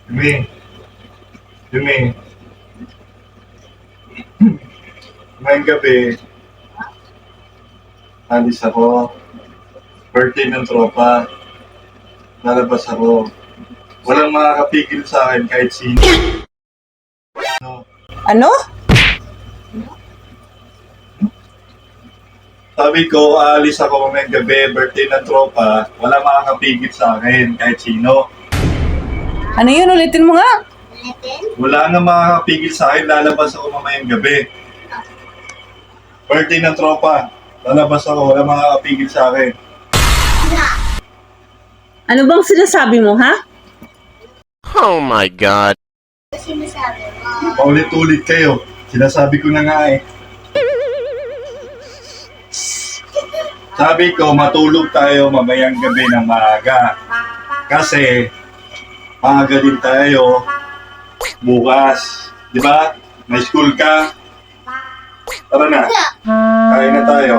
Yumi, Yumi, ngayong gabi, alis ako. Birthday ng tropa. Lalabas ako. Walang makakapigil sa akin kahit sino. Ano? Sabi ko, aalis ako ngayong gabi, birthday ng tropa. Walang makakapigil sa akin kahit sino. Ano yun? Ulitin mo nga. Wala nga makakapigil sa akin, lalabas ako mamayang gabi. Birthday ng tropa. Lalabas ako, walang makakapigil sa akin. Ano bang sinasabi mo, ha? Oh my God. Sinasabi mo. Paulit-ulit kayo. Sinasabi ko na nga eh. Sabi ko, matulog tayo mamayang gabi ng maaga. Kasi, maaga din tayo bukas. Di ba? May school ka. Tara na. Kain na tayo.